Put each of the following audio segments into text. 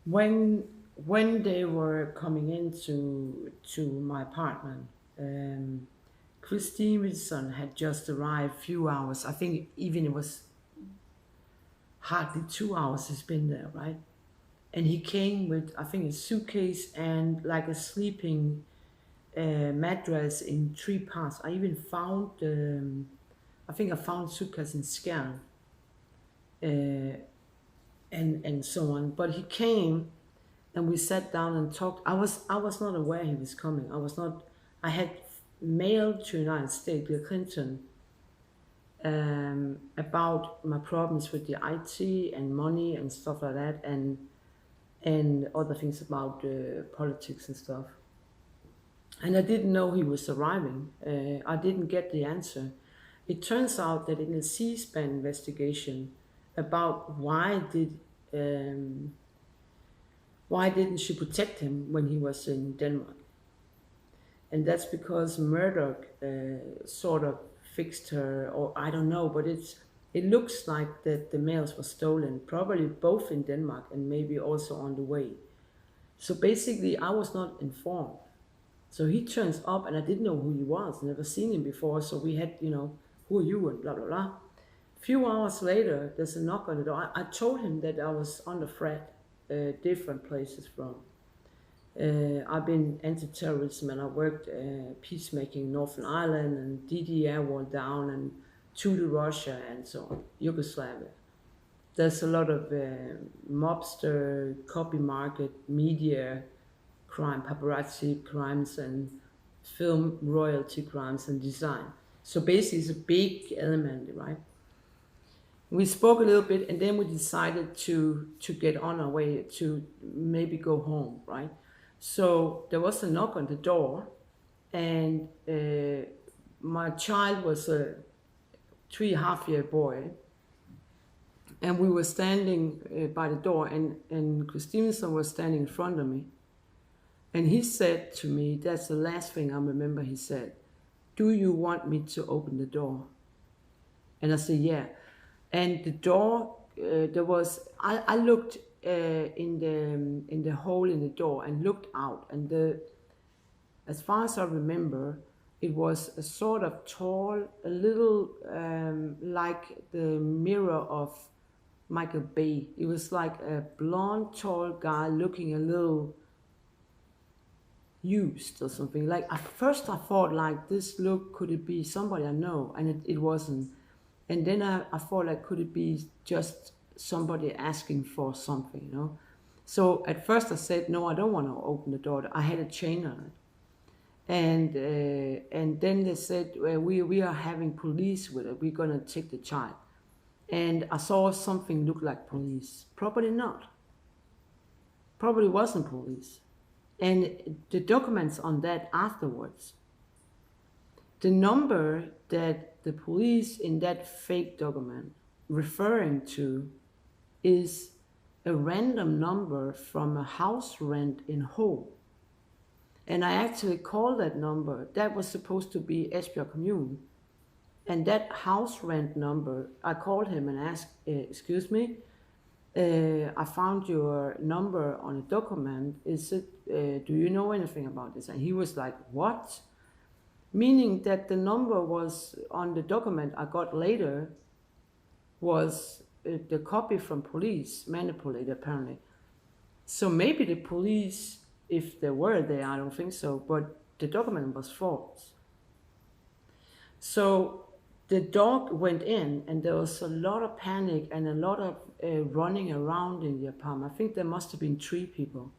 when when they were coming into to my apartment, um, Chris Stevenson had just arrived. Few hours, I think, even it was hardly 2 hours. He's been there, right? And he came with, I think, a suitcase and like a sleeping mattress in three parts. I even found, I think I found suitcase in Skjern, and so on. But he came and we sat down and talked. I was not aware he was coming. I was not. I had mailed to United States, Bill Clinton, about my problems with the IT and money and stuff like that, and other things about politics and stuff. And I didn't know he was arriving. I didn't get the answer. It turns out that in a C-SPAN investigation about why didn't she protect him when he was in Denmark, and that's because Murdoch sort of fixed her, or I don't know, but it looks like that the mails were stolen, probably both in Denmark and maybe also on the way. So basically, I was not informed. So he turns up, and I didn't know who he was, never seen him before. So we had, who are you, and blah, blah, blah. A few hours later, there's a knock on the door. I told him that I was under threat, different places from. I've been anti-terrorism, and I worked peacemaking in Northern Ireland and DDR war down and to Russia and so on, Yugoslavia. There's a lot of mobster, copy market, media crime, paparazzi crimes, and film royalty crimes and design. So basically, it's a big element, right? We spoke a little bit, and then we decided to get on our way to maybe go home, right? So there was a knock on the door, and my child was a 3.5 year boy, and we were standing by the door, and Christineson was standing in front of me. And he said to me, that's the last thing I remember he said, "Do you want me to open the door?" And I said, "Yeah." And the door, I looked in the hole in the door and looked out. And as far as I remember, it was a sort of tall, a little like the mirror of Michael Bay. It was like a blonde, tall guy looking a little used or something. Like at first I thought like this look, could it be somebody I know? And it wasn't. And then I thought like, could it be just somebody asking for something? So at first I said, no, I don't want to open the door. I had a chain on it. And then they said, well, we are having police with it. We're going to take the child. And I saw something look like police. Probably not. Probably wasn't police. And the documents on that afterwards, the number that the police in that fake document referring to is a random number from a house rent in Hull. And I actually called that number. That was supposed to be Esbjerg Commune. And that house rent number, I called him and asked, excuse me, I found your number on a document. Is it? Do you know anything about this? And he was like, "What?" Meaning that the number was on the document I got later was the copy from police, manipulated apparently. So maybe the police, if they were there, I don't think so, but the document was false. So the dog went in, and there was a lot of panic and a lot of running around in the apartment. I think there must have been 3 people.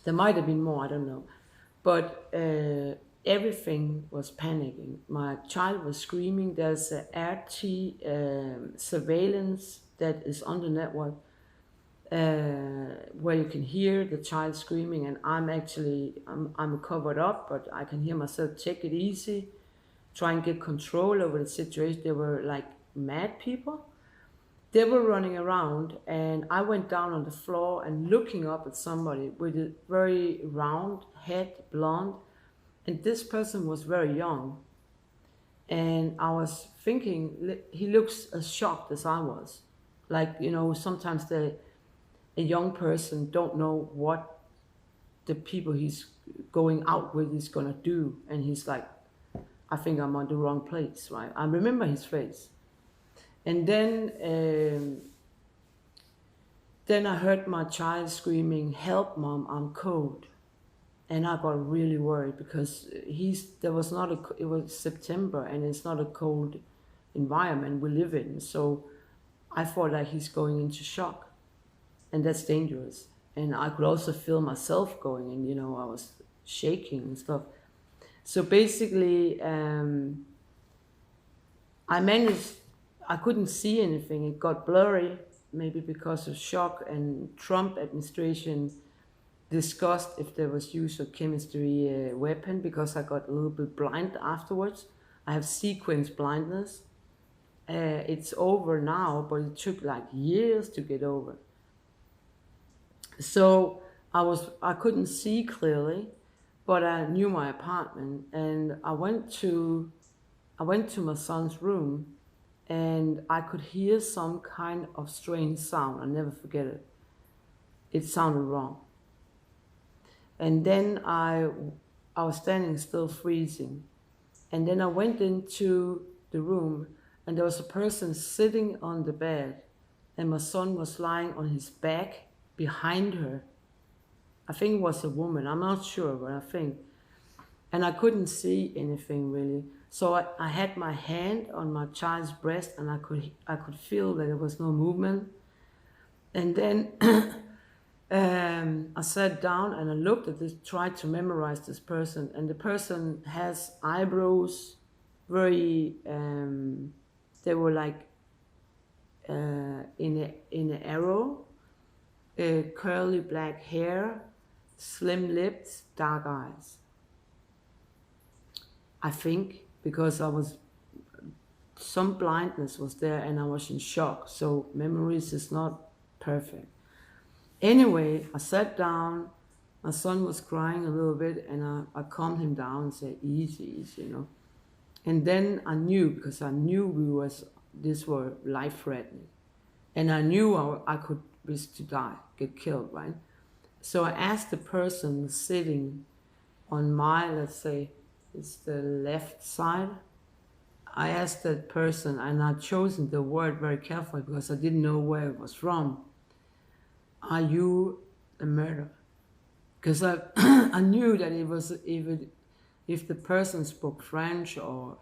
There might have been more, I don't know. But everything was panicking. My child was screaming. There's a RT surveillance that is on the network where you can hear the child screaming, and I'm covered up, but I can hear myself, take it easy, try and get control over the situation. They were like mad people. They were running around, and I went down on the floor and looking up at somebody with a very round head, blonde, and this person was very young. And I was thinking, he looks as shocked as I was. Like, sometimes a young person don't know what the people he's going out with is gonna do, and he's like, I think I'm on the wrong place, right? I remember his face. And then I heard my child screaming, "Help, mom, I'm cold." And I got really worried because there was not it was September and it's not a cold environment we live in. So I thought like he's going into shock, and that's dangerous. And I could also feel myself going, and I was shaking and stuff. So basically, I managed, I couldn't see anything. It got blurry, maybe because of shock, and Trump administration discussed if there was use of chemistry weapon, because I got a little bit blind afterwards. I have sequence blindness. It's over now, but it took like years to get over. So I couldn't see clearly, but I knew my apartment, and I went to my son's room, and I could hear some kind of strange sound. I'll never forget it. It sounded wrong. And then I was standing still, freezing. And then I went into the room, and there was a person sitting on the bed, and my son was lying on his back behind her. I think it was a woman. I'm not sure, but I think. And I couldn't see anything really. So I had my hand on my child's breast, and I could feel that there was no movement. And then I sat down and I looked at this, tried to memorize this person, and the person has eyebrows, very they were like in an arrow, curly black hair, slim lips, dark eyes. I think because some blindness was there and I was in shock, so memories is not perfect. Anyway, I sat down, my son was crying a little bit, and I calmed him down and said, easy, easy, And then I knew, because I knew this were life-threatening. And I knew I could risk to die, get killed, right? So I asked the person sitting on my, let's say, it's the left side. I asked that person, and I'd chosen the word very carefully because I didn't know where it was from. Are you a murderer? Because I knew that it was, even if the person spoke French or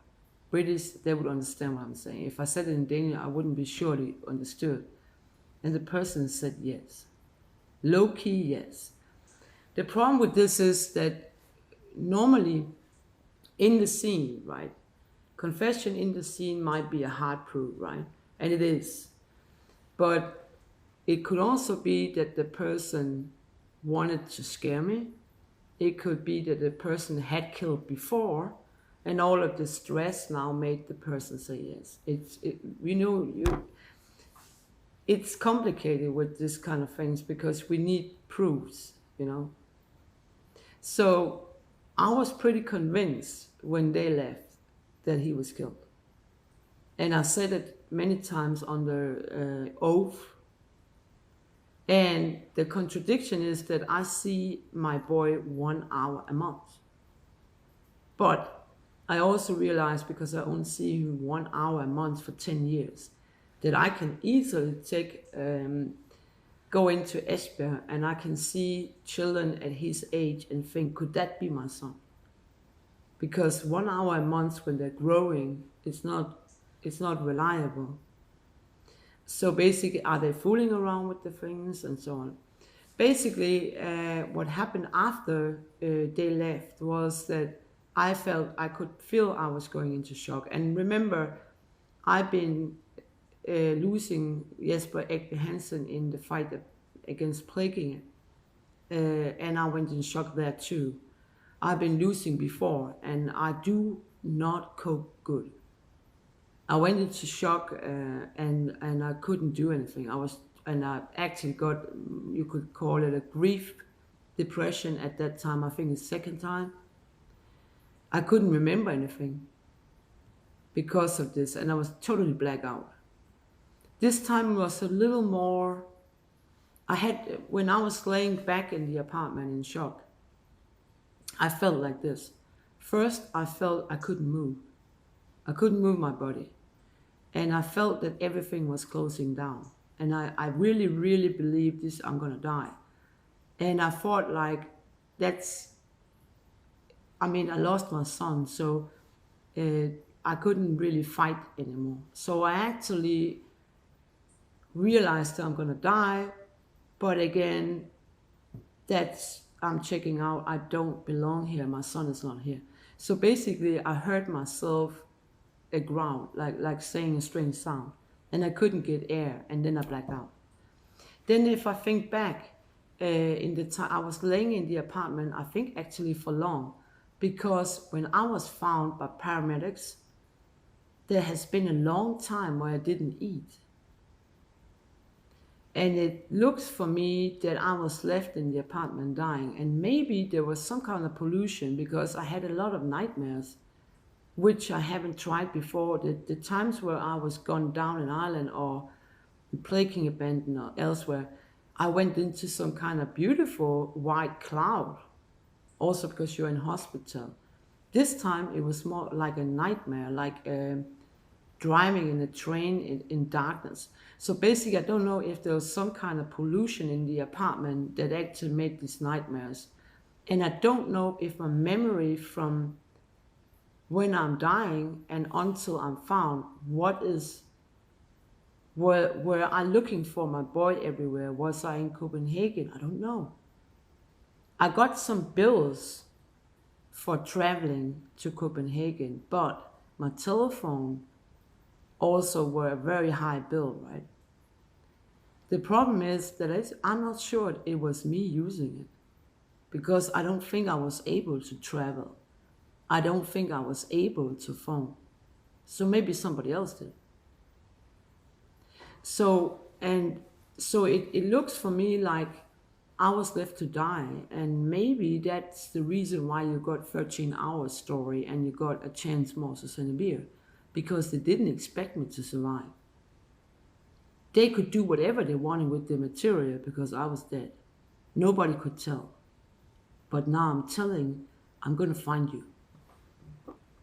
British, they would understand what I'm saying. If I said it in Danish, I wouldn't be sure they understood. And the person said yes. Low-key, yes. The problem with this is that normally in the scene, right, confession in the scene might be a hard proof, right? And it is. But it could also be that the person wanted to scare me. It could be that the person had killed before, and all of the stress now made the person say yes. It's complicated with this kind of things because we need proofs, So I was pretty convinced when they left that he was killed. And I said it many times under oath. And the contradiction is that I see my boy 1 hour a month. But I also realized, because I only see him 1 hour a month for 10 years, that I can easily go into Esbjerg and I can see children at his age and think, could that be my son? Because 1 hour a month when they're growing, it's not reliable. So basically, are they fooling around with the things and so on? Basically, what happened after they left was that I could feel I was going into shock. And remember, I've been losing Jesper Ekbe Hansen in the fight against plaguing, and I went in shock there too. I've been losing before, and I do not cope good. I went into shock, and I couldn't do anything. I actually got, you could call it a grief depression at that time. I think it's second time. I couldn't remember anything because of this, and I was totally blacked out. This time was a little more, when I was laying back in the apartment in shock, I felt like this. First, I felt I couldn't move. I couldn't move my body. And I felt that everything was closing down. And I really, really believed this, I'm going to die. And I thought like, I lost my son, so I couldn't really fight anymore. So I actually realized that I'm going to die. But again, I'm checking out, I don't belong here, my son is not here. So basically, I heard myself a ground, like saying a strange sound, and I couldn't get air, and then I blacked out. Then if I think back, in the time I was laying in the apartment, I think actually for long, because when I was found by paramedics, there has been a long time where I didn't eat. And it looks for me that I was left in the apartment dying, and maybe there was some kind of pollution because I had a lot of nightmares, which I haven't tried before. The times where I was gone down an island or plaguing abandoned or elsewhere, I went into some kind of beautiful white cloud, also because you're in hospital. This time it was more like a nightmare, like driving in a train in darkness. So basically, I don't know if there was some kind of pollution in the apartment that actually made these nightmares. And I don't know if my memory from when I'm dying and until I'm found, were I looking for my boy everywhere? Was I in Copenhagen? I don't know. I got some bills for traveling to Copenhagen, but my telephone also were a very high bill, right? The problem is that I'm not sure it was me using it, because I don't think I was able to travel. I don't think I was able to phone. So maybe somebody else did. So it looks for me like I was left to die, and maybe that's the reason why you got 13 hours story and you got a chance more to send a beer, because they didn't expect me to survive. They could do whatever they wanted with the material because I was dead. Nobody could tell. But now I'm going to find you.